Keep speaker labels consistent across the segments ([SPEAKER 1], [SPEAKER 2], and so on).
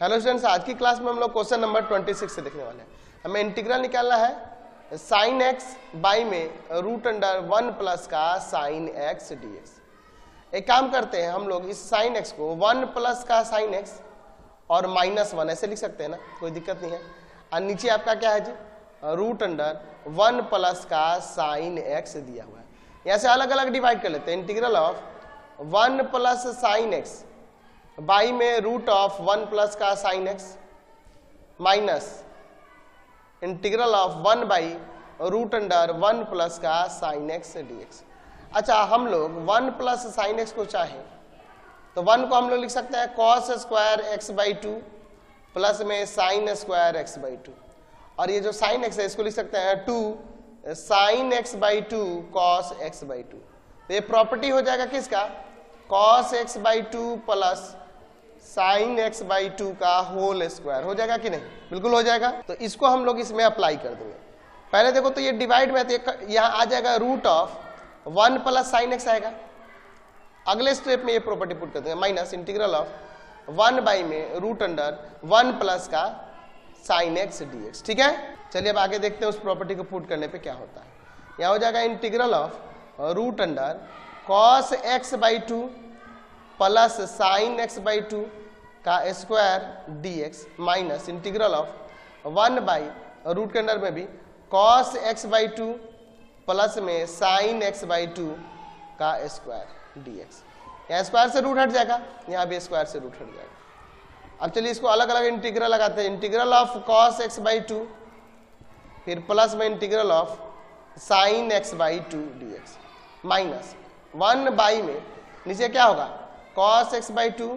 [SPEAKER 1] Hello students, आज की class में हम लोग क्वेश्चन नंबर 26 से देखने वाले हैं। हमें इंटीग्रल निकालना है साइन एक्स बाई में रूट अंडर 1 प्लस का साइन एक्स डीएक्स। एक काम करते हैं, हम लोग इस साइन एक्स को 1 प्लस का साइन एक्स और -1 ऐसे लिख सकते हैं ना, कोई दिक्कत नहीं है। और नीचे आपका क्या है जी, रूट अंडर 1 प्लस का साइन एक्स दिया हुआ है। यहाँ से अलग अलग डिवाइड कर लेते हैं। Integral of 1 plus sine x by में रूट ऑफ 1 प्लस का sine x minus integral of 1 by root under 1 plus का साइन एक्स डीएक्स। अच्छा, हम लोग 1 प्लस साइन एक्स को चाहें तो 1 को हम लोग लिख सकते हैं cos square x by 2 plus में साइन स्क्वायर एक्स बाई 2, और ये जो साइन एक्स है इसको लिख सकते हैं 2 sign x by 2 cos x by 2। तो ये प्रॉपर्टी हो जाएगा किसका, cos x by 2 plus sine x by 2 का होल स्क्वायर। हो जाएगा कि नहीं? बिल्कुल हो जाएगा। तो इसको हम लोग इसमें अप्लाई कर देंगे। पहले देखो तो ये डिवाइड में यहाँ आ जाएगा root of 1 plus sine x आएगा। अगले स्टेप में ये प्रॉपर्टी पुट कर देंगे माइनस इंटीग्रल ऑफ 1 बाई में रूट अंडर 1 प्लस का साइन एक्स डीएक्स। ठीक है, चलिए अब आगे देखते हैं उस प्रॉपर्टी को पुट करने पे क्या होता है। यहाँ हो जाएगा integral of root under cos x by 2 plus sine x by 2 का square dx minus integral of 1 by root के अंडर में भी कॉस एक्स बाई 2 प्लस में साइन एक्स बाई 2 का स्क्वायर डीएक्स। यहाँ स्क्वायर से रूट हट जाएगा, यहाँ भी स्क्वायर से रूट हट जाएगा। अब चलिए इसको अलग अलग इंटीग्रल लगाते हैं। Integral of cos x by 2 फिर प्लस में integral of sine x by 2 dx minus 1 by में नीचे क्या होगा cos x by 2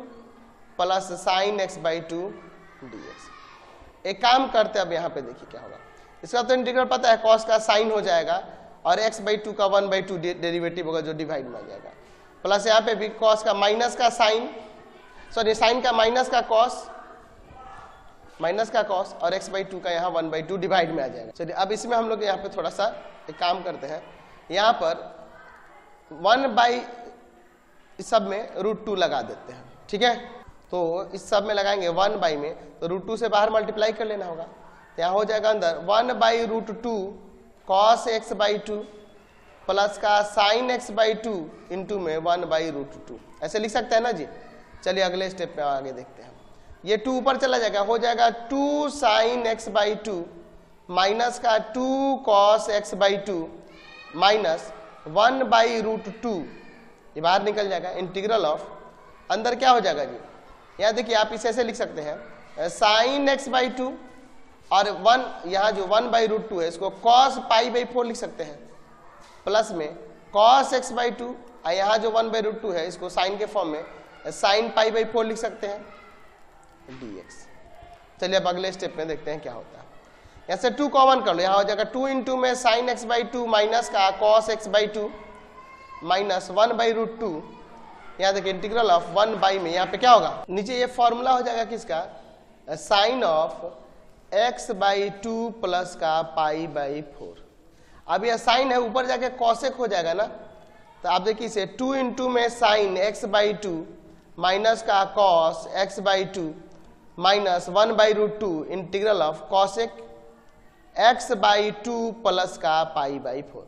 [SPEAKER 1] plus sine x by 2 dx. एक काम करते हैं, अब यहाँ पे देखिए क्या होगा। इसका तो इंटीग्रल पता है, कॉस का साइन हो जाएगा और एक्स बाई 2 का 1 बाई 2 डेरिवेटिव होगा जो डिवाइड में आ जाएगा, प्लस यहाँ पे भी कॉस का माइनस का साइन, सॉरी साइन का माइनस का कॉस और एक्स बाई 2 का यहाँ 1 बाई 2 डिवाइड में आ जाएगा। चलिए अब इसमें हम लोग यहाँ पे थोड़ा सा एक काम करते हैं, यहाँ पर 1 बाई इस सब में रूट 2 लगा देते हैं। ठीक है, तो इस सब में लगाएंगे 1 बाई में, तो रूट 2 से बाहर मल्टीप्लाई कर लेना होगा। तो यहाँ हो जाएगा अंदर 1 by root 2 cos x by 2 plus का साइन एक्स बाई 2 इंटू में 1 बाई रूट 2। ऐसे लिख सकते हैं ना जी। चलिए अगले स्टेप पे आगे देखते हैं। ये 2 ऊपर चला जाएगा, हो जाएगा 2 साइन एक्स बाई 2 माइनस का 2 cos x by 2 minus 1 by root 2, ये बाहर निकल जाएगा। इंटीग्रल ऑफ अंदर क्या हो जाएगा जी, यहाँ देखिए आप इसे ऐसे लिख सकते हैं साइन एक्स बाई 2 और 1, यहाँ जो 1 बाई रूट 2 है इसको कॉस पाई बाई 4 लिख सकते हैं, प्लस में कॉस एक्स बाई 2 और यहाँ जो 1 बाई रूट 2 है इसको साइन के फॉर्म में साइन पाई बाई 4 लिख सकते हैं डीएक्स। चलिए अब अगले स्टेप में देखते हैं क्या होता है। यहाँ से 2 कॉमन कर लो, यहाँ हो जाएगा 2 इंटू में साइन एक्स बाई 2 माइनस का cos x by 2 minus 1 by root 2। यहाँ देखिए इंटीग्रल ऑफ 1 बाई में यहाँ पे क्या होगा, नीचे ये फॉर्मूला हो जाएगा किसका, sine of x by 2 plus का पाई बाई 4। अब यह साइन है, ऊपर जाके कॉसेक हो जाएगा ना, तो आप देखिए इसे 2 इंटू में साइन एक्स बाई 2 माइनस का cos x by 2 minus 1 by root 2 integral of cosec x by 2 plus का पाई बाई 4।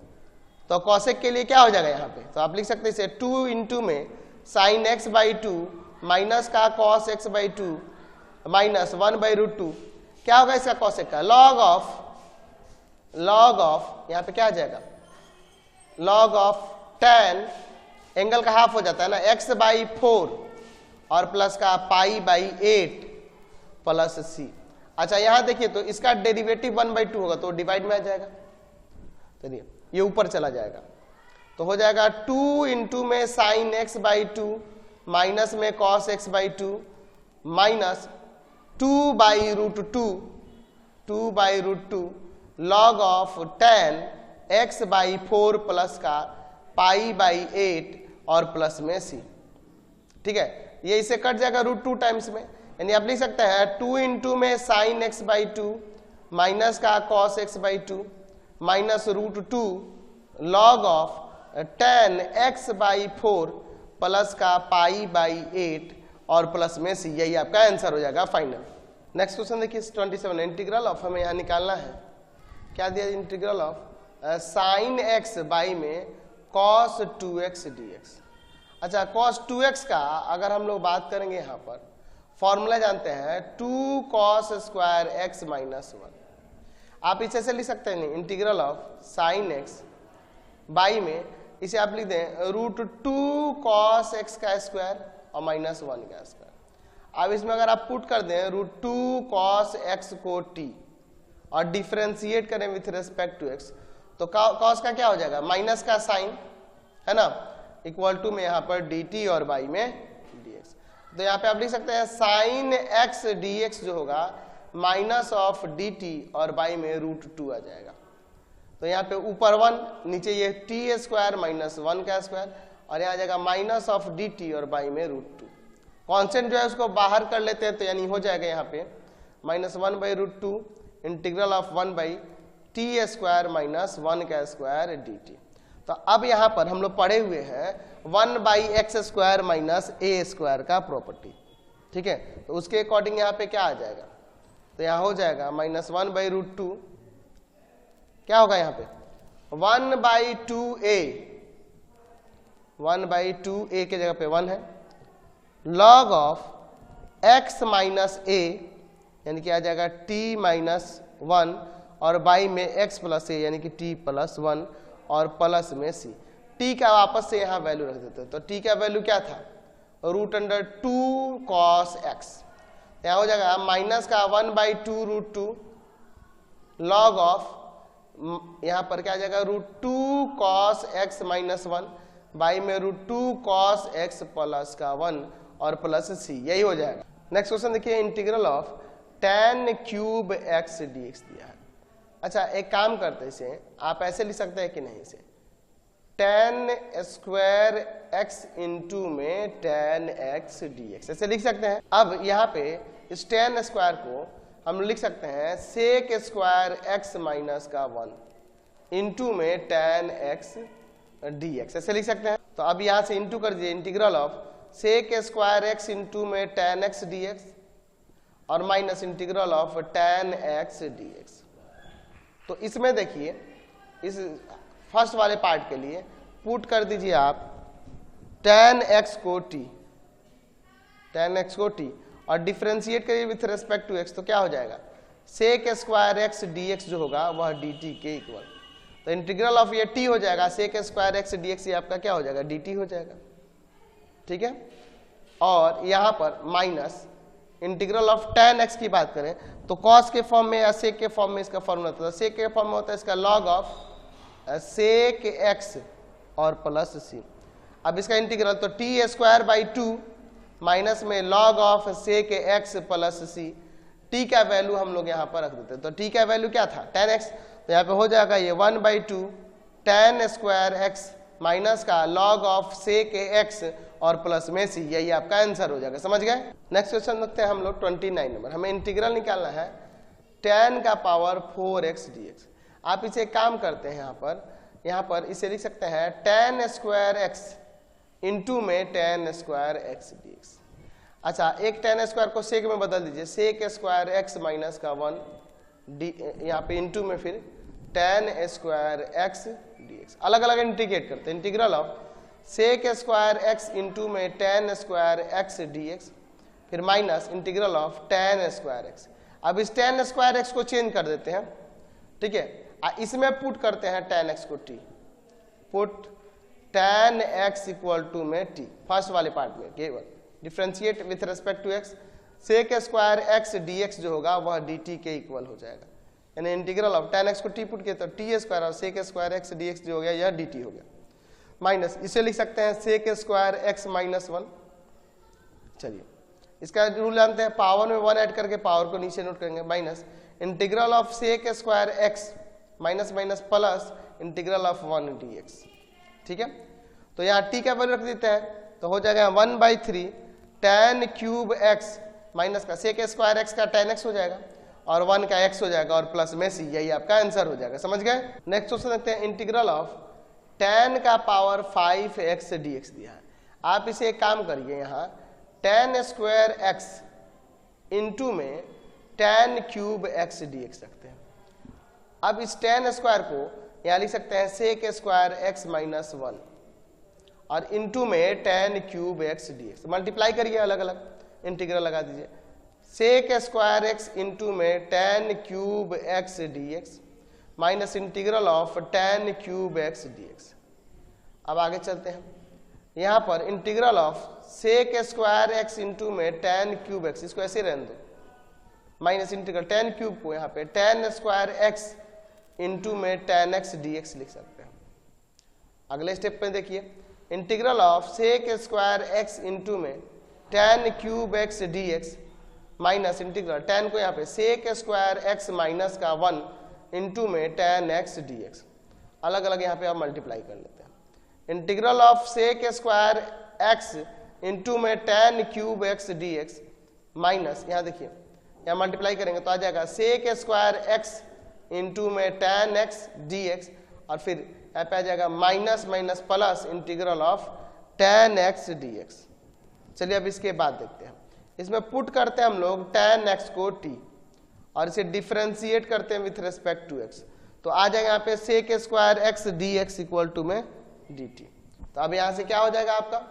[SPEAKER 1] तो कॉसेक के लिए क्या हो जाएगा यहाँ पे, तो आप लिख सकते हैं इसे 2 इंटू में साइन एक्स बाई 2 माइनस का cos x by 2 minus 1 by root 2। क्या होगा इसका कॉसेक का, लॉग ऑफ यहाँ पे क्या आ जाएगा, लॉग ऑफ tan, एंगल का हाफ हो जाता है ना, x बाई 4 और प्लस का पाई बाई 8 प्लस c। अच्छा यहाँ देखिए तो इसका डेरिवेटिव 1 बाई 2 होगा तो डिवाइड में आ जाएगा, चलिए ये ऊपर चला जाएगा, तो हो जाएगा 2 इंटू में साइन एक्स बाई 2 माइनस में cos x by 2 minus 2 by root 2 log of tan x by 4 plus का पाई बाई 8 और प्लस में c। ठीक है, ये इसे कट जाएगा रूट 2 टाइम्स में, यानी आप लिख सकते हैं 2 इंटू में साइन एक्स बाई 2 माइनस का cos x by 2 minus root 2 log of tan x by 4 plus का पाई बाई 8 और प्लस में सी, यही आपका आंसर हो जाएगा फाइनल। नेक्स्ट क्वेश्चन देखिए 27, इंटीग्रल ऑफ हमें यहाँ निकालना है, क्या दिया, integral of sine x by में कॉस 2x dx। अच्छा, कॉस 2x का अगर हम लोग बात करेंगे यहाँ पर फॉर्मूला जानते हैं 2 cos स्क्वायर x माइनस 1। आप इसे ऐसे लिख सकते हैं, integral of sine x by में इसे आप लिख दें √2 cos x का स्क्वायर और माइनस 1 का स्क्वायर। अब इसमें अगर आप पुट कर दें √2 cos x को t और डिफरेंशिएट करें विथ रेस्पेक्ट टू x, तो cos का क्या हो जाएगा, माइनस का साइन है ना, इक्वल टू में यहाँ पर dt और बाई में dx। तो यहाँ पे आप लिख सकते हैं साइन x dx जो होगा माइनस ऑफ dt और बाई में √2 आ जाएगा। तो यहाँ पे ऊपर 1, नीचे ये t स्क्वायर माइनस 1 का स्क्वायर और यहाँ आ जाएगा माइनस ऑफ dt और बाई में √2। कॉन्स्टेंट जो है उसको बाहर कर लेते हैं तो यानी हो जाएगा यहाँ पे -1/√2 integral of 1/t square minus 1 का स्क्वायर dt। तो अब यहाँ पर हम लोग पढ़े हुए हैं 1/x square minus a square का प्रॉपर्टी, ठीक है। तो उसके अकॉर्डिंग यहाँ पे क्या आ जाएगा, तो यहाँ हो जाएगा -1/√2, क्या होगा यहाँ पे 1/2a, 1/2a के जगह पे 1 है, log of x minus a यानी कि आ जाएगा t माइनस 1 और बाई में x प्लस a यानी कि t प्लस 1 और प्लस में c। t का वापस से यहाँ वैल्यू रख देते हैं, तो t का वैल्यू क्या था, √2 cos x, यहाँ हो जाएगा माइनस का 1/2√2 लॉग ऑफ यहाँ पर क्या आ जाएगा √2 cos x माइनस 1 बाई में √2 cos x प्लस का 1 और प्लस c, यही हो जाएगा। नेक्स्ट क्वेश्चन देखिए integral of tan cube x dx दिया है। अच्छा, एक काम करते हैं, इसे आप ऐसे लिख सकते हैं कि नहीं, इसे tan स्क्वायर x इंटू में tan x dx ऐसे लिख सकते हैं। अब यहाँ पे इस tan स्क्वायर को हम लिख सकते हैं sec स्क्वायर x माइनस का 1 इंटू में tan x dx ऐसे लिख सकते हैं। तो अब यहाँ से इंटू कर दीजिए integral of sec square x into में tan x dx और minus integral of tan x dx। तो इसमें देखिए इस फर्स्ट वाले पार्ट के लिए पुट कर दीजिए आप tan x को t और डिफरेंशिएट करिए विथ रेस्पेक्ट टू x, तो क्या हो जाएगा sec स्क्वायर x dx जो होगा वह dt के इक्वल। तो इंटीग्रल ऑफ ये t हो जाएगा sec स्क्वायर x dx, ये आपका क्या हो जाएगा dt हो जाएगा, ठीक है। और यहाँ पर minus integral of tan x की बात करें तो cos के फॉर्म में या sec के फॉर्म में इसका फॉर्मूला होता है, sec के फॉर्म में होता है इसका log ऑफ sec x और प्लस c। अब इसका इंटीग्रल तो t स्क्वायर बाई 2 माइनस में log of sec x plus c, t का वैल्यू हम लोग यहाँ पर रख देते हैं। तो t का वैल्यू क्या था tan x, तो यहाँ पे हो जाएगा ये 1/2 tan स्क्वायर x माइनस का log ऑफ sec x और प्लस में c, यही आपका आंसर हो जाएगा, समझ गए। नेक्स्ट क्वेश्चन देखते हैं हम लोग 29 नंबर, हमें इंटीग्रल निकालना है tan का पावर 4x dx। आप इसे काम करते हैं यहाँ पर इसे लिख सकते हैं tan स्क्वायर x इंटू में tan स्क्वायर x dx। अच्छा, एक tan स्क्वायर को sec में बदल दीजिए, sec स्क्वायर x माइनस का 1 यहाँ पे इंटू में फिर tan स्क्वायर x dx। अलग अलग इंटीग्रेट करते हैं, integral of sec square x into में tan स्क्वायर x dx फिर minus integral of tan square x। अब इस tan स्क्वायर x को चेंज कर देते हैं, ठीक है, इसमें पुट करते हैं tan x को t, put tan x equal to में t फर्स्ट वाले पार्ट में केवल differentiate with respect to x, sec square x dx जो होगा वह dt के इक्वल हो जाएगा, यानी इंटीग्रल ऑफ tan x को t पुट किया तो t स्क्वायर और sec स्क्वायर x dx जो हो गया यह dt हो गया, माइनस इसे लिख सकते हैं sec स्क्वायर x माइनस 1। चलिए इसका रूल जानते हैं, पावर में 1 ऐड करके पावर को नीचे नोट करेंगे, minus integral of sec square x minus minus plus integral of 1 dx, ठीक है। तो यहाँ t का वैल्यू रख देते हैं तो हो जाएगा 1/3 tan क्यूब x माइनस का sec स्क्वायर x का tan x हो जाएगा और 1 का x हो जाएगा और प्लस में c, यही आपका आंसर हो जाएगा, समझ गए। नेक्स्ट क्वेश्चन देखते हैं इंटीग्रल ऑफ tan का पावर 5x dx दिया है। आप इसे एक काम करिए, यहाँ tan स्क्वायर x इंटू में tan क्यूब x dx रखते हैं। अब इस tan स्क्वायर को यहाँ लिख सकते हैं सेक स्क्वायर x माइनस 1 और इंटू में tan cube x dx। Multiply करिए, अलग अलग इंटीग्रल लगा दीजिए। सेक स्क्वायर x इंटू में tan cube x dx minus integral of tan cube x dx। अब आगे चलते हैं, यहाँ पर integral of sec square x into में tan क्यूब x, इसको ऐसे रहने दो, माइनस इंटीग्रल tan क्यूब को यहाँ पे tan स्क्वायर x इंटू में tan x dx लिख सकते हैं। अगले स्टेप में देखिए, integral of sec square x into में tan cube x dx minus integral tan को यहाँ पे सेक स्क्वायर x माइनस का 1 इंटू में tan x dx। अलग अलग यहाँ पे आप मल्टीप्लाई कर लेते हैं। Integral of sec square x into में tan cube x dx minus, यहाँ देखिए यहाँ मल्टीप्लाई करेंगे तो आ जाएगा सेक स्क्वायर x इंटू में tan x dx और फिर यहाँ पे आ जाएगा minus minus plus integral of tan x dx। चलिए अब इसके बाद देखते हैं, इसमें पुट करते हैं हम लोग tan x को t और इसे डिफरेंशिएट करते हैं विथ रिस्पेक्ट टू x, तो आ जाएगा यहाँ पे sec square x dx equal to में dt। तो अब यहाँ से क्या हो जाएगा आपका,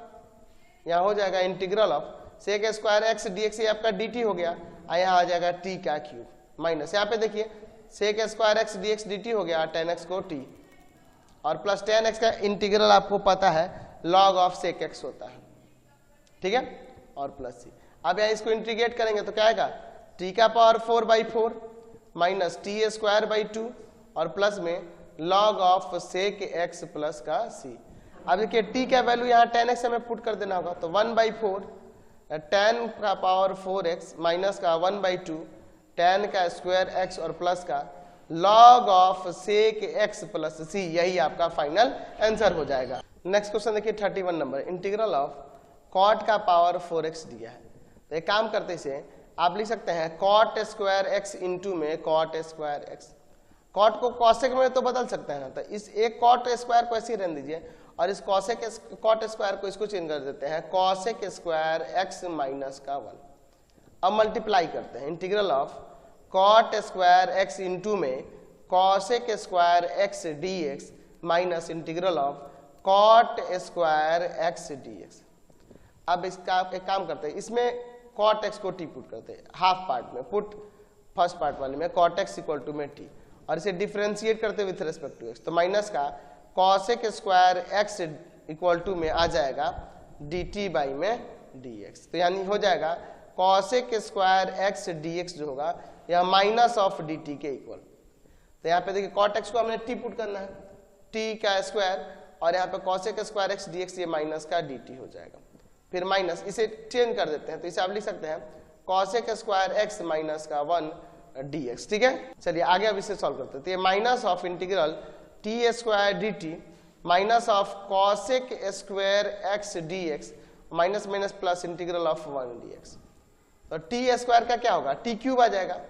[SPEAKER 1] यहाँ हो जाएगा integral of sec square x dx, ये आपका dt हो गया, यहाँ आ जाएगा t का क्यूब माइनस, यहाँ पे देखिए sec square x dx dt हो गया tan x को t और प्लस tan x का इंटीग्रल आपको पता है log ऑफ सेक x होता है, ठीक है, और प्लस c। अब यहाँ इसको इंटीग्रेट करेंगे तो क्या आएगा t का power 4/4 minus T square by 2 और प्लस में log of sec x plus का c। अब देखिए t का वैल्यू यहाँ tan x हमें पुट कर देना होगा, तो 1/4 tan का पावर 4x माइनस का 1/2 tan का स्क्वायर x और प्लस का log of sec x plus c, यही आपका फाइनल आंसर हो जाएगा। नेक्स्ट क्वेश्चन देखिए 31 नंबर, इंटीग्रल ऑफ cot का पावर 4x दिया है, तो एक काम करते इसे आप लिख सकते हैं cot स्क्वायर x इंटू में cot स्क्वायर x। cot को cosec में तो बदल सकते हैं ना, तो इस एक cot स्क्वायर को ऐसे ही रहने दीजिए और इस cot स्क्वायर को इसको चेंज कर देते हैं cosec स्क्वायर x माइनस का 1। अब मल्टीप्लाई करते हैं, integral of cot square x into में cosec square x dx minus integral of cot square x dx। अब इसका एक काम करते हैं, इसमें cot x को t पुट करते हैं हाफ पार्ट में, पुट फर्स्ट पार्ट वाले में cot x इक्वल टू में t और इसे डिफरेंशिएट करते विथ रिस्पेक्ट टू x, तो माइनस का cosec square x equal to में आ जाएगा dt बाई में dx। तो यानी हो जाएगा cosec स्क्वायर x dx जो होगा यह माइनस ऑफ dt के इक्वल। तो यहाँ पे देखिए cot x को हमने t पुट करना है, t का स्क्वायर और यहाँ पे cosec स्क्वायर x dx, ये माइनस का dt हो जाएगा, फिर माइनस इसे चेंज कर देते हैं, तो इसे आप लिख सकते हैं cosec स्क्वायर x माइनस का 1 dx, ठीक है। चलिए आगे अब इसे सॉल्व करते हैं, तो ये minus of integral t square dt minus of cosec square x dx minus minus plus integral of 1 dx। तो t स्क्वायर का क्या होगा, t क्यूब आ जाएगा,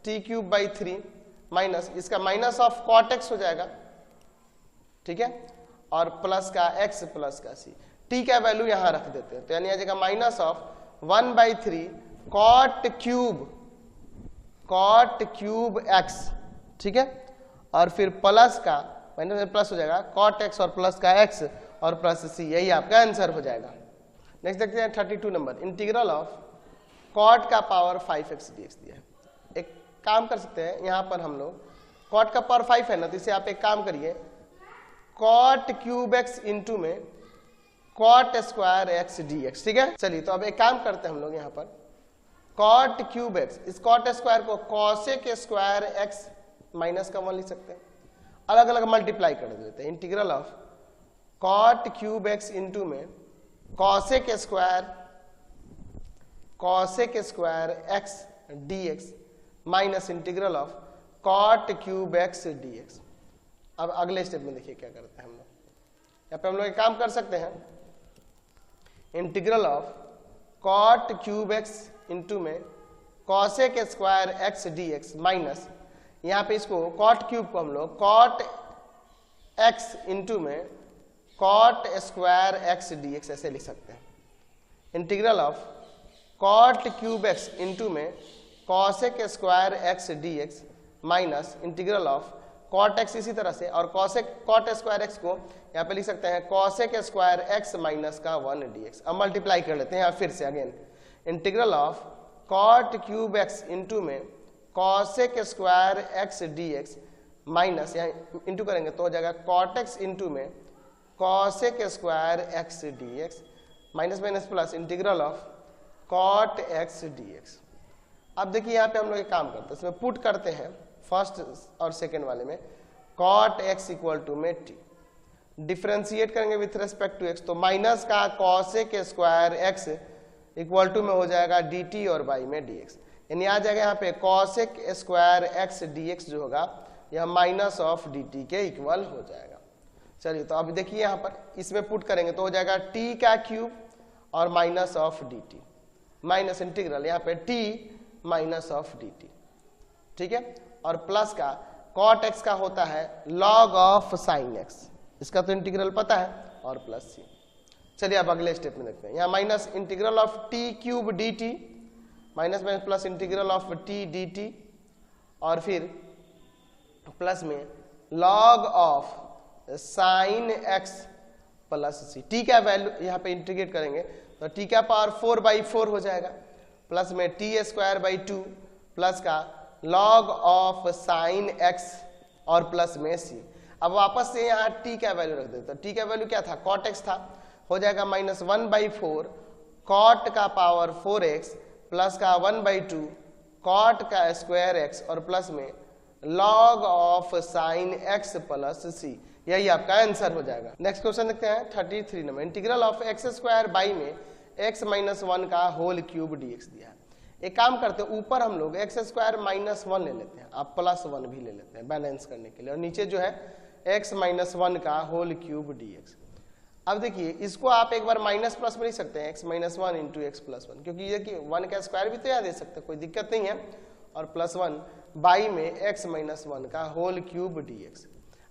[SPEAKER 1] t क्यूब बाई 3 माइनस इसका माइनस ऑफ cot x हो जाएगा, ठीक है, और प्लस का x प्लस का c। t का वैल्यू यहां रख देते हैं, तो यानी आ जाएगा minus of 1/3 cot cube x, ठीक है, और फिर प्लस का माइनस में प्लस हो जाएगा cot x और प्लस का x और प्लस c, यही आपका आंसर हो जाएगा। नेक्स्ट देखते हैं 32 नंबर, इंटीग्रल ऑफ cot का पावर 5x dx दिया है। एक काम कर सकते हैं, यहाँ पर हम लोग cot का पावर 5 है ना, तो इसे आप एक काम करिए cot क्यूब x इंटू में cot स्क्वायर x dx, ठीक है। चलिए तो अब एक काम करते हैं हम लोग यहाँ पर cot क्यूब x, इस cot स्क्वायर को cosec स्क्वायर x माइनस का 1 लिख सकते हैं, अलग अलग मल्टीप्लाई कर देते हैं। Integral of cot cube x into में cosec square x dx minus integral of cot cube x dx। अब अगले स्टेप में देखिए क्या करते हैं हम लोग, यहाँ पे हम लोग एक काम कर सकते हैं, integral of cot cube x into में cosec square x dx minus, यहाँ पे इसको cot क्यूब को हम लोग cot x इंटू में cot स्क्वायर x dx ऐसे लिख सकते हैं। Integral of cot cube x into में cosec square x d x minus integral of cot x इसी तरह से, और कॉट स्क्वायर एक्स को यहाँ पे लिख सकते हैं कॉसेक स्क्वायर एक्स माइनस का 1 डी एक्स। अब मल्टीप्लाई कर लेते हैं यहाँ फिर से again, integral of cot cube x into में cosec square x d x minus, यहाँ इंटू करेंगे तो हो जाएगा कॉट एक्स इंटू में cosec square x d x minus minus plus integral of cot x d x. अब देखिए यहाँ पे हम लोग एक काम करते हैं, इसमें पुट करते हैं फर्स्ट और सेकेंड वाले में कॉट एक्स इक्वल टू में टी, डिफ्रेंशिएट करेंगे विथ रेस्पेक्ट टू एक्स, तो माइनस का cosec square x equal to में हो जाएगा डी टी और बाई में डी एक्स, यानी आ जाएगा यहाँ पे cosec square x d x जो होगा यह माइनस ऑफ डी टी के इक्वल हो जाएगा। चलिए तो अब देखिए यहाँ पर इसमें पुट करेंगे तो हो जाएगा टी का क्यूब और minus of d t minus integral यहाँ पे T minus of d T, ठीक है, और प्लस का कॉट एक्स का होता है लॉग ऑफ साइन एक्स, इसका तो इंटीग्रल पता है, और प्लस सी। चलिए अब अगले स्टेप में देखते हैं, यहाँ minus integral of t cube d t minus minus plus integral of t d t, और फिर प्लस में log of sine x plus c. T का वैल्यू यहाँ पे इंटीग्रेट करेंगे तो टी का पावर 4/4 हो जाएगा, प्लस में टी स्क्वायर बाई 2 प्लस का लॉग ऑफ साइन एक्स और प्लस में सी। अब वापस से यहाँ टी का वैल्यू रख देते, टी का वैल्यू क्या था, कॉट एक्स था, हो जाएगा -1/4 कॉट का पावर 4x प्लस का 1/2 कॉट का स्क्वायर एक्स और प्लस में log of sine x plus c, यही आपका आंसर हो जाएगा। नेक्स्ट क्वेश्चन देखते हैं 33 number, integral of x square by में x माइनस 1 का होल क्यूब dx दिया है। एक काम करते हैं, ऊपर हम लोग एक्स स्क्वायर -1 ले लेते हैं, आप +1 भी ले लेते हैं बैलेंस करने के लिए, और नीचे जो है x माइनस 1 का होल क्यूब dx। अब देखिए इसको आप एक बार माइनस प्लस में लिख सकते हैं x minus 1 into x plus 1, क्योंकि ये कि 1 का स्क्वायर भी तो यहाँ दे सकते हैं, कोई दिक्कत नहीं है, और +1 बाई में x माइनस 1 का होल क्यूब dx।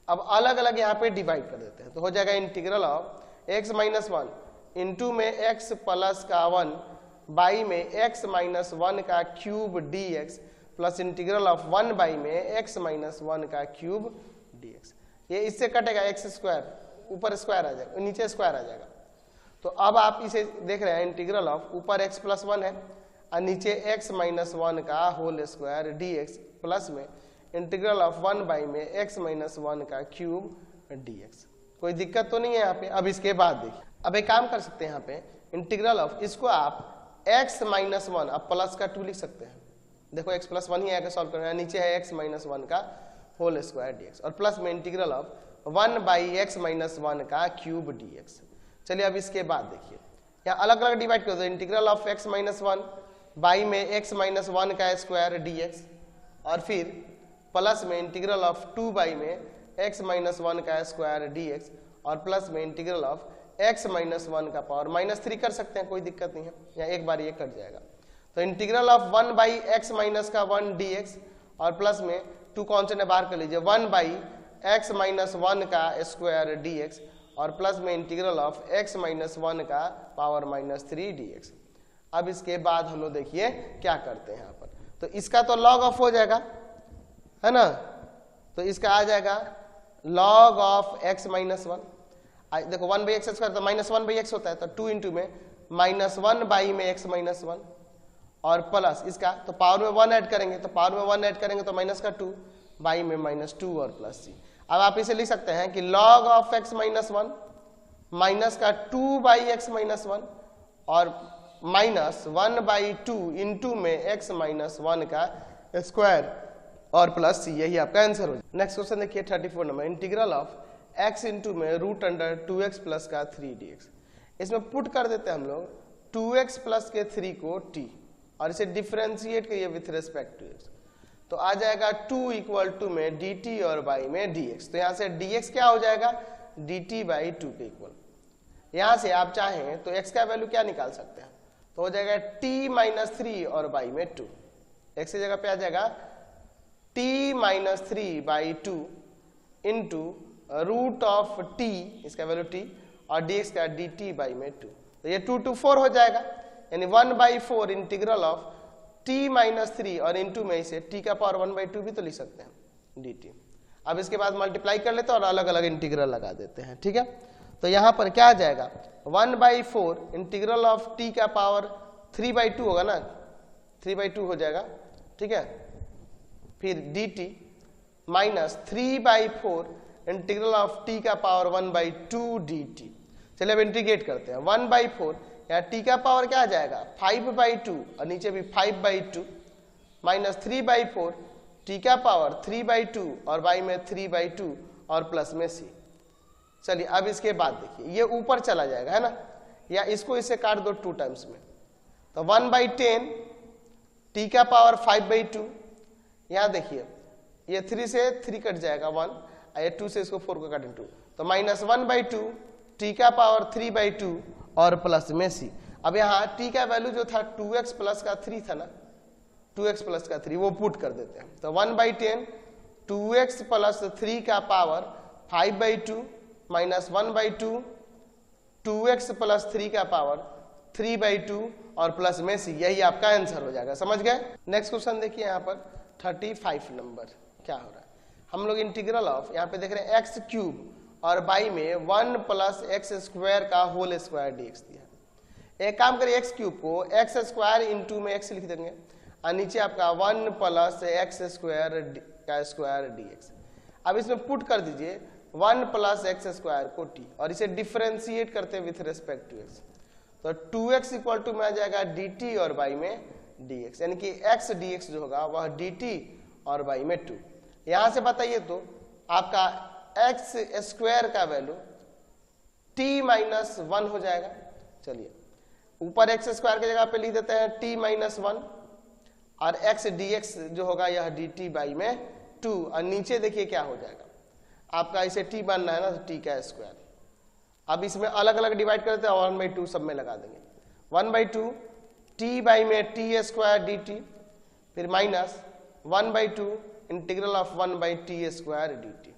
[SPEAKER 1] अब अलग अलग यहाँ पे डिवाइड कर देते हैं तो हो जाएगा integral of x minus 1 into में x प्लस का 1 बाई में x माइनस 1 का cube dx plus integral of 1 by में x माइनस 1 का क्यूब dx। ये इससे कटेगा x स्क्वायर, ऊपर स्क्वायर आ जाएगा, नीचे स्क्वायर आ जाएगा। तो अब आप इसे देख रहे हैं इंटीग्रल ऑफ ऊपर x प्लस 1 है और नीचे x माइनस 1 का होल स्क्वायर dx प्लस में इंटीग्रल ऑफ 1 बाई में x माइनस 1 का क्यूब dx। कोई दिक्कत तो नहीं है यहाँ पे। अब इसके बाद देखिए, अब एक काम कर सकते हैं, यहाँ पे इंटीग्रल ऑफ इसको आप x माइनस 1 अब प्लस का 2 लिख सकते हैं, देखो x प्लस 1 ही आएगा सॉल्व करना, नीचे है x माइनस 1 का होल स्क्वायर dx और प्लस में integral of 1 by x minus 1 का क्यूब dx। चलिए अब इसके बाद देखिए, यहाँ अलग अलग डिवाइड कर दो, integral of x minus 1 by में x माइनस 1 का स्क्वायर dx और फिर प्लस में इंटीग्रल ऑफ 2 बाई में x माइनस 1 का स्क्वायर dx और प्लस में इंटीग्रल ऑफ x माइनस 1 का पावर -3 कर सकते हैं, कोई दिक्कत नहीं है, यहाँ एक बार ये कट जाएगा। तो integral of 1 by x minus का 1 dx और प्लस में 2 कॉन्स्टेंट बाहर कर लीजिए, 1 बाई x माइनस 1 का स्क्वायर dx और प्लस में इंटीग्रल ऑफ x माइनस 1 का पावर -3 dx। अब इसके बाद हम लोग देखिए क्या करते हैं यहाँ पर, तो इसका तो लॉग ऑफ हो जाएगा है ना, तो इसका आ जाएगा लॉग ऑफ x माइनस 1, देखो 1 बाई एक्स स्क्वायर तो -1 बाई एक्स होता है, तो 2 इंटू में -1 बाई में x माइनस 1 और प्लस इसका तो पावर में 1 ऐड करेंगे, तो पावर में 1 ऐड करेंगे तो माइनस का 2 बाई में -2 और प्लस सी। अब आप इसे लिख सकते हैं कि log of x minus 1 minus का 2 बाई एक्स माइनस 1 और -1 बाई 2 इंटू में x माइनस 1 का स्क्वायर और प्लस सी, यही आपका आंसर हो जाए। नेक्स्ट क्वेश्चन देखिए 34 number, integral of x into में √2x प्लस का 3 dx। इसमें पुट कर देते हैं हम लोग 2x प्लस के 3 को t और इसे डिफरेंशिएट करिए विथ रिस्पेक्ट टू x, तो आ जाएगा 2 इक्वल टू में dt और बाई में dx। तो यहाँ से dx क्या हो जाएगा, dt बाई 2 के इक्वल। यहाँ से आप चाहें तो x का वैल्यू क्या निकाल सकते हैं, तो हो जाएगा t-3 और बाई में 2, x की जगह पे आ जाएगा t-3 by 2 into root of t, इसका वैल्यू t और dx का dt बाई में 2, तो ये 2 to 4 हो जाएगा, यानी 1/4 इंटीग्रल ऑफ t माइनस 3 और इंटू में इसे t का पावर 1/2 भी तो लिख सकते हैं dt। अब इसके बाद मल्टीप्लाई कर लेते हैं और अलग अलग इंटीग्रल लगा देते हैं, ठीक है। तो यहाँ पर क्या आ जाएगा 1/4 इंटीग्रल ऑफ t का पावर 3/2 होगा ना, 3/2 हो जाएगा, ठीक है। फिर dt minus 3/4 integral of t का पावर 1/2 dt। चलिए अब इंटीग्रेट करते हैं। 1/4 यहाँ t का पावर क्या आ जाएगा 5/2 और नीचे भी 5/2 माइनस 3/4 t का पावर 3/2 और y में 3/2 और प्लस में c। चलिए अब इसके बाद देखिए ये ऊपर चला जाएगा, है ना, या इसको इसे काट दो 2 टाइम्स में, तो 1/10 t का पावर 5/2। यहाँ देखिए ये 3 से 3 कट जाएगा 1, ये 2 से इसको 4 को काटें 2, तो माइनस 1/2 t का पावर 3/2 और प्लस में c। अब यहाँ t का वैल्यू जो था 2x प्लस का 3 था ना, 2x प्लस का 3 वो पुट कर देते हैं, तो 1/10 2x प्लस 3 का पावर 5/2 माइनस 1/2 2x प्लस 3 का पावर 3/2 और प्लस में c। यही आपका आंसर हो जाएगा, समझ गए। नेक्स्ट क्वेश्चन देखिए यहाँ पर 35 नंबर क्या हो रहा है। हम लोग इंटीग्रल ऑफ यहाँ पे देख रहे हैं x³ और y में 1 प्लस एक्स स्क्वायर का होल स्क्वायर dx दिया। एक काम करिए x³ को एक्स स्क्वायर इंटू में x लिख देंगे और नीचे आपका 1 प्लस एक्स स्क्वायर का स्क्वायर dx। अब इसमें पुट कर दीजिए 1 प्लस एक्स स्क्वायर को t और इसे डिफरेंशिएट करते हैं विथ रिस्पेक्ट टू x, तो 2x इक्वल टू में आ जाएगा dt और y में dx, यानी कि x dx जो होगा वह dt और y में 2। यहां से बताइए तो आपका एक्स स्क्वायर का वैल्यू t माइनस 1 हो जाएगा। चलिए ऊपर एक्स स्क्वायर की जगह पे लिख देते हैं t माइनस 1 और x dx जो होगा यह dt बाई में 2 और नीचे देखिए क्या हो जाएगा आपका, इसे t मानना है ना तो t का स्क्वायर। अब इसमें अलग अलग डिवाइड करते हैं और 1/2 सब में लगा देंगे, 1/2 t बाई में t स्क्वायर dt, फिर minus 1/2 integral of 1/t square dt।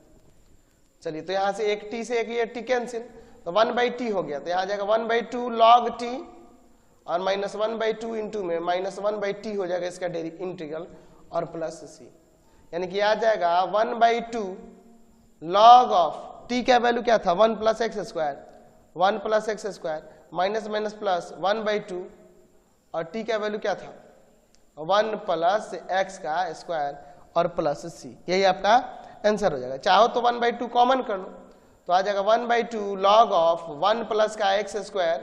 [SPEAKER 1] चलिए तो यहाँ से एक t से एक ये t कैंसिल, तो 1/t हो गया, तो यहाँ जाएगा 1/2 log t और माइनस 1/2 इंटू में माइनस 1/t हो जाएगा इसका इंटीग्रल और प्लस c, यानी कि आ जाएगा 1/2 log ऑफ t का वैल्यू क्या था 1 plus x square, 1 plus x square minus minus plus 1/2 और t का वैल्यू क्या था 1 प्लस एक्स का स्क्वायर और प्लस c। यही आपका आंसर हो जाएगा। चाहो तो 1/2 कॉमन कर लो तो आ जाएगा 1/2 log ऑफ 1 प्लस का एक्स स्क्वायर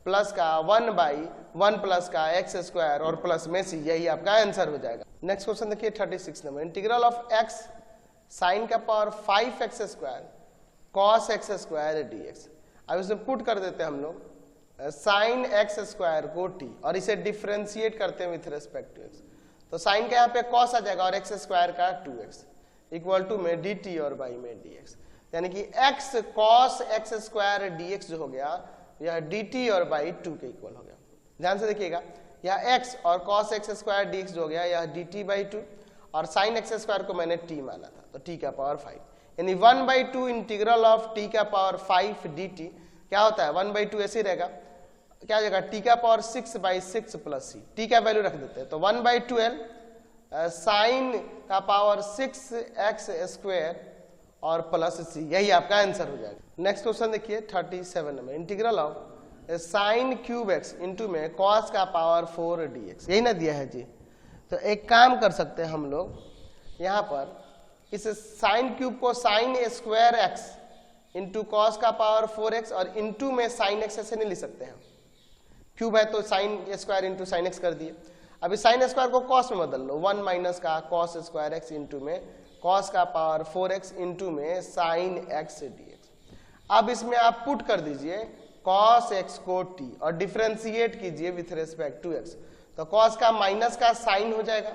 [SPEAKER 1] प्लस का 1/1 प्लस का एक्स स्क्वायर और प्लस में c। यही आपका आंसर हो जाएगा। नेक्स्ट क्वेश्चन देखिए 36 number, integral of x sine का power 5x square cos x square dx। अब इसमें पुट कर देते हैं हम लोग साइन एक्स स्क्वायर को t और इसे डिफरेंशिएट करते हैं विथ रिस्पेक्ट टू x, तो साइन का यहाँ पे कॉस आ जाएगा और एक्स स्क्वायर का 2x इक्वल टू में dt और y में dx, यानी कि x cos x square dx जो हो गया यह dt और y 2 के इक्वल हो गया। ध्यान से देखिएगा यह x और cos x स्क्वायर dx जो हो गया यह dt by 2 और sin x स्क्वायर को मैंने t माना था तो t का पावर 5, यानी 1/2 इंटीग्रल ऑफ t का पावर 5 dt क्या होता है 1/2 ऐसे ही रहेगा, क्या हो जाएगा t का पावर 6/6 प्लस c। t का वैल्यू रख देते हैं तो 1/12 साइन का पावर 6x स्क्वायर और प्लस c। यही आपका आंसर हो जाएगा। नेक्स्ट क्वेश्चन देखिए 37 में, integral of sine cube x into में कॉस का पावर 4 dx। यही ना दिया है जी, तो एक काम कर सकते हैं हम लोग यहाँ पर इस साइन क्यूब को sign square x into cos का पावर 4x और इंटू में साइन x ऐसे नहीं लिख सकते हैं, क्यूब है तो sine square into sine x कर दिए। अभी साइन स्क्वायर को कॉस में बदल लो, 1 माइनस का कॉस स्क्वायर x इंटू में कॉस का पावर 4x इंटू में साइन x dx। अब इसमें आप पुट कर दीजिए कॉस x को t और डिफरेंशिएट कीजिए विथ रिस्पेक्ट टू x, तो कॉस का माइनस का साइन हो जाएगा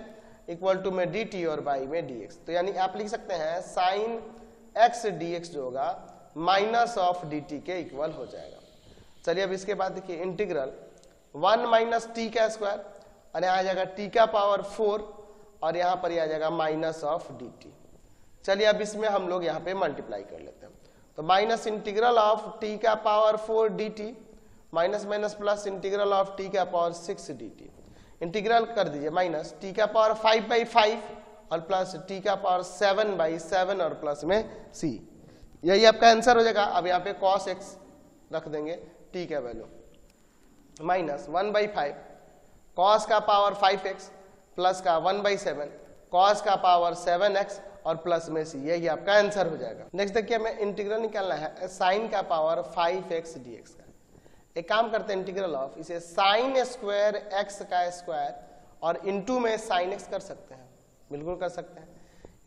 [SPEAKER 1] इक्वल टू में dt और y में dx, तो यानी आप लिख सकते हैं साइन x dx जो होगा माइनस ऑफ dt के इक्वल हो जाएगा। चलिए अब इसके बाद देखिए इंटीग्रल 1 माइनस t का स्क्वायर और यहाँ आ जाएगा t का पावर 4 और यहाँ पर आ जाएगा माइनस ऑफ dt। चलिए अब इसमें हम लोग यहाँ पे मल्टीप्लाई कर लेते हैं, तो माइनस इंटीग्रल ऑफ t का power 4 dt minus minus plus integral of T का पावर 6 dt, इंटीग्रल कर दीजिए माइनस टी का पावर 5/5 और प्लस टी का पावर 7/7 और प्लस में c, यही आपका आंसर हो जाएगा। अब यहाँ पे cos x रख देंगे टी का वैल्यू माइनस 1/5 cos का पावर 5x प्लस का 1/7 cos का पावर 7x और प्लस में c, यही आपका आंसर हो जाएगा। नेक्स्ट देखिए हमें इंटीग्रल निकालना है साइन का पावर 5x dx का। एक काम करते हैं इंटीग्रल ऑफ इसे साइन स्क्वायर x का स्क्वायर और इनटू में साइन x कर सकते हैं, बिल्कुल कर सकते हैं।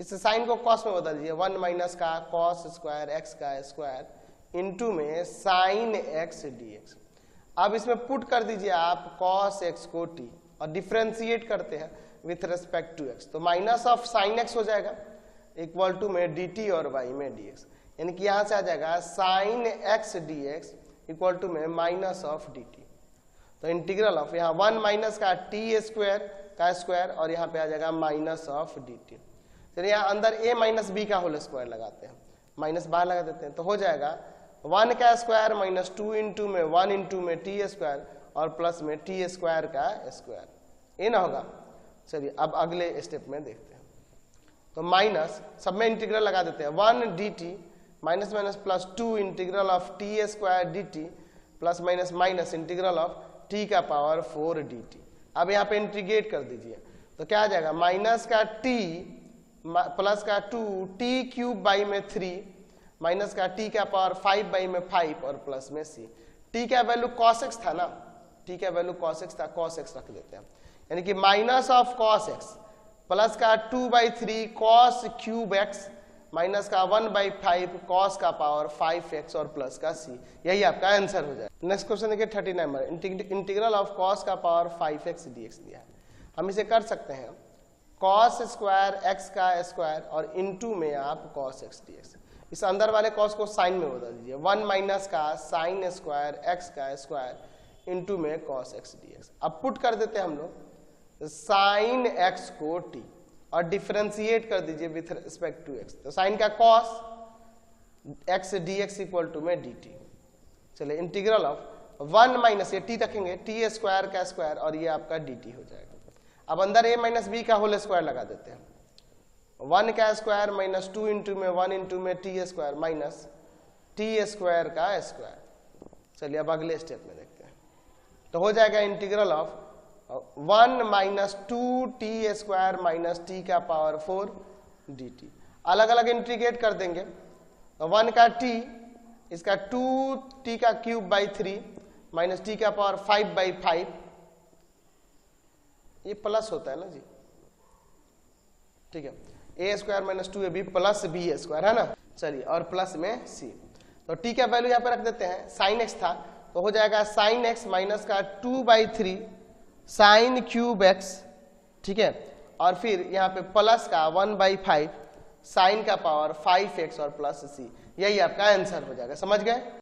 [SPEAKER 1] इस साइन को cos में बदल दीजिए 1 माइनस का cos स्क्वायर x का स्क्वायर इनटू में साइन x dx। अब इसमें पुट कर दीजिए आप cos x को t और डिफरेंशिएट करते हैं विथ रेस्पेक्ट टू x, तो माइनस ऑफ साइन x हो जाएगा इक्वल टू में dt और y में dx, यानी कि यहां से आ जाएगा sine x dx equal to में माइनस ऑफ dt। तो इंटीग्रल ऑफ यहाँ 1 माइनस का t स्क्वायर का स्क्वायर और यहाँ पे आ जाएगा माइनस ऑफ dt। चलिए यहाँ अंदर a माइनस b का होल स्क्वायर लगाते हैं, माइनस बाहर लगा देते हैं, तो हो जाएगा 1 का स्क्वायर माइनस 2 इंटू में 1 इंटू में t स्क्वायर और प्लस में t स्क्वायर का स्क्वायर, ये ना होगा। चलिए अब अगले स्टेप में देखते हैं, तो माइनस सब में इंटीग्रल लगा देते हैं 1 dt minus minus plus 2 integral of t square dt plus minus minus integral of t का पावर 4 dt। अब यहाँ पे इंटीग्रेट कर दीजिए तो क्या आ जाएगा माइनस का t प्लस का 2 t क्यूब बाई में 3 माइनस का t का पावर 5 बाई में 5 और प्लस में c। t का वैल्यू cos x था ना, t का वैल्यू cos x था, cos x रख देते हैं, यानी कि minus of cos x plus का 2/3 cos क्यूब x माइनस का 1/5 cos का पावर 5x और प्लस का c, यही आपका आंसर हो जाएगा। नेक्स्ट क्वेश्चन देखिए 39 नंबर, इंटीग्रल ऑफ cos का पावर 5x dx दिया है। हम इसे कर सकते हैं cos स्क्वायर x का स्क्वायर और इनटू में आप cos x dx, इस अंदर वाले cos को साइन में बदल दीजिए 1 माइनस का साइन स्क्वायर x का स्क्वायर इनटू में cos x dx। अब पुट कर देते हैं हम लोग साइन x को t और डिफरेंशिएट कर दीजिए विथ रिस्पेक्ट टू x, तो साइन का cos x dx equal to में dt। चलिए इंटीग्रल ऑफ 1 माइनस ये t रखेंगे t स्क्वायर का स्क्वायर और ये आपका dt हो जाएगा। अब अंदर a माइनस b का होल स्क्वायर लगा देते हैं 1 का स्क्वायर माइनस 2 इंटू में 1 इंटू में t square minus t square का स्क्वायर। चलिए अब अगले स्टेप में देखते हैं, तो हो जाएगा integral of 1 minus 2t square minus t का पावर 4 dt। अलग अलग इंटीग्रेट कर देंगे, तो 1 का t इसका 2t का क्यूब बाई 3 माइनस t का पावर 5/5, ये प्लस होता है ना जी, ठीक है, a square minus 2ab plus b square है ना। चलिए और प्लस में c, तो t का वैल्यू यहाँ पे रख देते हैं, साइन x था तो हो जाएगा साइन x माइनस का 2/3 साइन क्यूब x, ठीक है, और फिर यहाँ पे प्लस का 1/5 साइन का पावर 5x और प्लस c, यही आपका आंसर हो जाएगा। समझ गए?